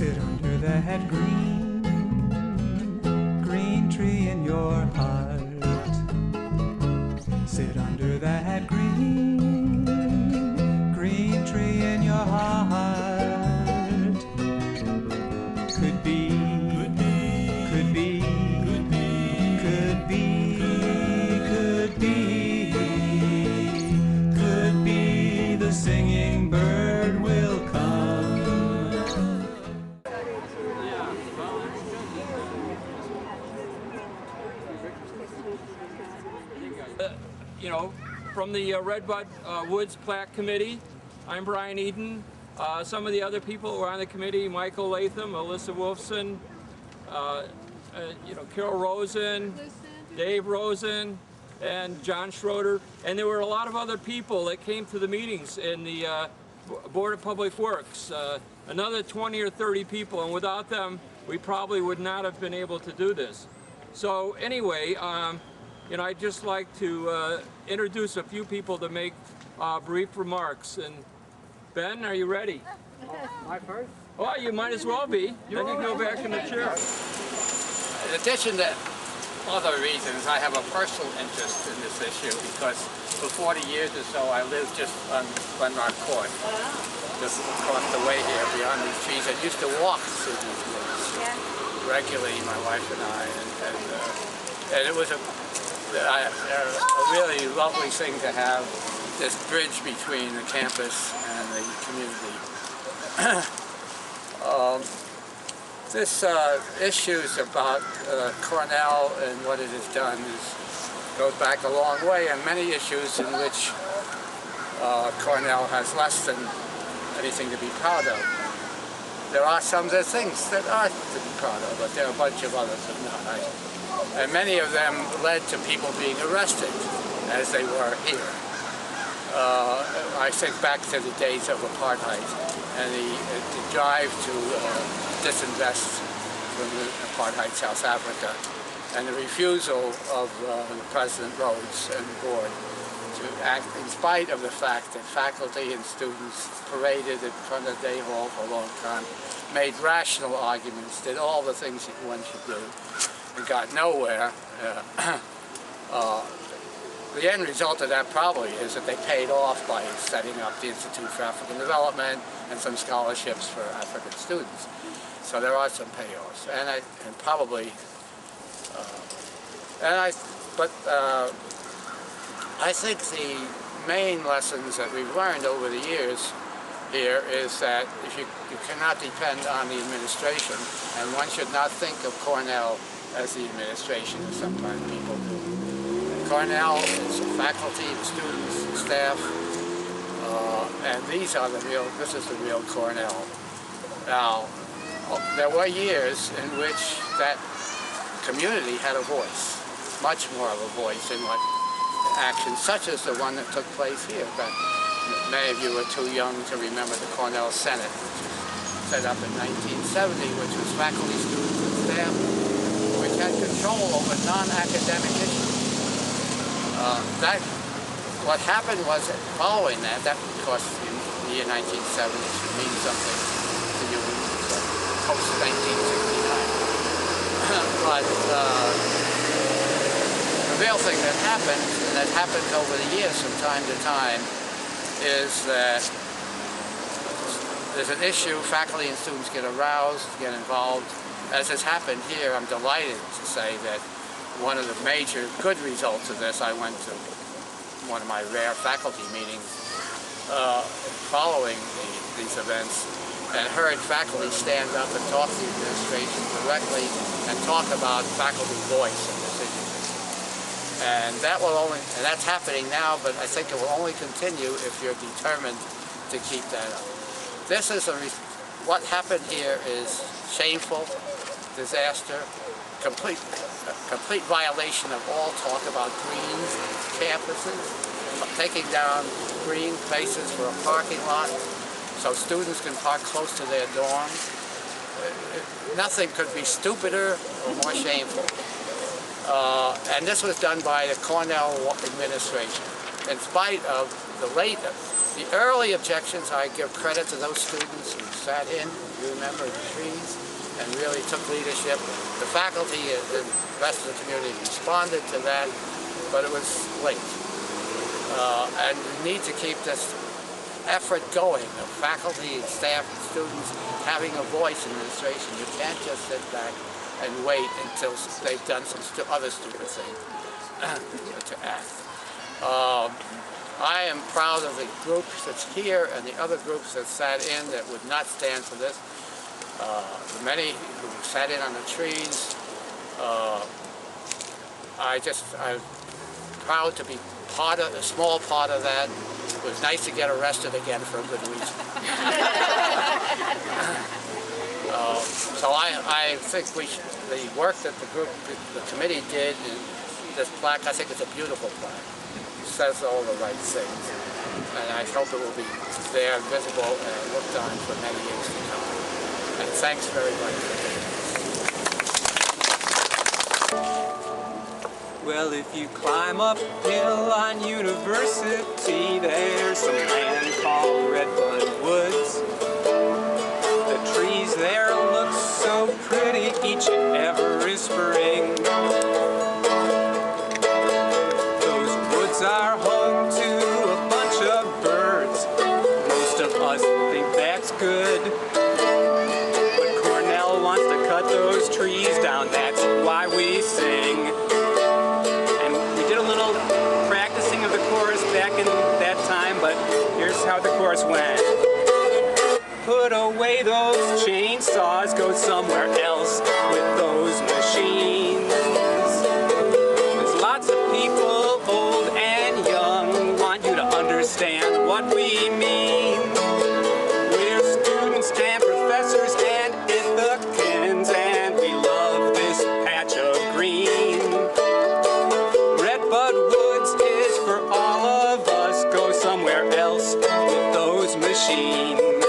Sit under that green tree in your heart. Sit under that green tree in your heart. Could be, could be, could be, could be, could be, could be, could be the singing bird will come. You know, from the Redbud Woods plaque committee, I'm Brian Eden. Some of the other people who are on the committee: Michael Latham, Alyssa Wolfson, Carol Rosen, Dave Rosen, and John Schroeder. And there were a lot of other people that came to the meetings in the Board of Public Works. Another 20 or 30 people, and without them, we probably would not have been able to do this. So anyway, I'd just like to introduce a few people to make brief remarks. And Ben, are you ready? My first? Oh, you might as well be. Then you can go back in the chair. In addition to other reasons, I have a personal interest in this issue because for 40 years or so I lived just on Glenrock Court, just across the way here beyond these trees. I used to walk through these woods regularly, my wife and I, and it was a really lovely thing to have this bridge between the campus and the community. This issues about Cornell and what it has done goes back a long way, and many issues in which Cornell has less than anything to be proud of. There are some of the things that are to be proud of, but there are a bunch of others that are not. And many of them led to people being arrested, as they were here. I think back to the days of apartheid and the drive to disinvest from apartheid South Africa, and the refusal of President Rhodes and the board to act in spite of the fact that faculty and students paraded in front of Day Hall for a long time, made rational arguments, did all the things that one should do, and got nowhere. The end result of that probably is that they paid off by setting up the Institute for African Development and some scholarships for African students. So there are some payoffs, I think the main lessons that we've learned over the years here is that if you cannot depend on the administration, and one should not think of Cornell as the administration, as sometimes people do. Cornell is the faculty, the students, the staff, and this is the real Cornell. Now, there were years in which that community had a voice, much more of a voice in what actions such as the one that took place here. But many of you were too young to remember the Cornell Senate, which was set up in 1970, which was faculty, students, and staff, which had control over non-academic issues. What happened was, following that, of course, in the year 1970 should mean something to you, post-1969. But the real thing that happened, and that happens over the years from time to time, is that there's an issue, faculty and students get aroused, get involved. As has happened here, I'm delighted to say that one of the major good results of this, I went to one of my rare faculty meetings following these events, and heard faculty stand up and talk to the administration directly and talk about faculty voice in this issue. And that's happening now, but I think it will only continue if you're determined to keep that up. What happened here is shameful, disaster, complete violation of all talk about green campuses, taking down green places for a parking lot so students can park close to their dorms. Nothing could be stupider or more shameful. And this was done by the Cornell administration, in spite of the The early objections, I give credit to those students who sat in, you remember, the trees, and really took leadership. The faculty and the rest of the community responded to that, but it was late. And we need to keep this effort going of faculty and staff and students having a voice in administration. You can't just sit back and wait until they've done some other stupid thing to act. I am proud of the group that's here and the other groups that sat in that would not stand for this. The many who sat in on the trees. I'm proud to be a small part of that. It was nice to get arrested again for a good reason. So I think the work that the committee did in this plaque, I think it's a beautiful plaque. It says all the right things. And I hope it will be there, visible, and looked on for many years to come. And thanks very much for doing this. Well, if you climb uphill on University, there's some land called Redbud Woods. The trees there look so pretty each and every spring. Those woods are home to a bunch of birds. Most of us think that's good. But Cornell wants to cut those trees down, that's why we sing. Back in that time, but here's how the chorus went. Put away those chainsaws, go somewhere else with those machines. There's lots of people, old and young, want you to understand what we mean. We're students and professors and Ithacans, and we love this patch of green. Redbud Woods is for all of us, go somewhere else with those machines.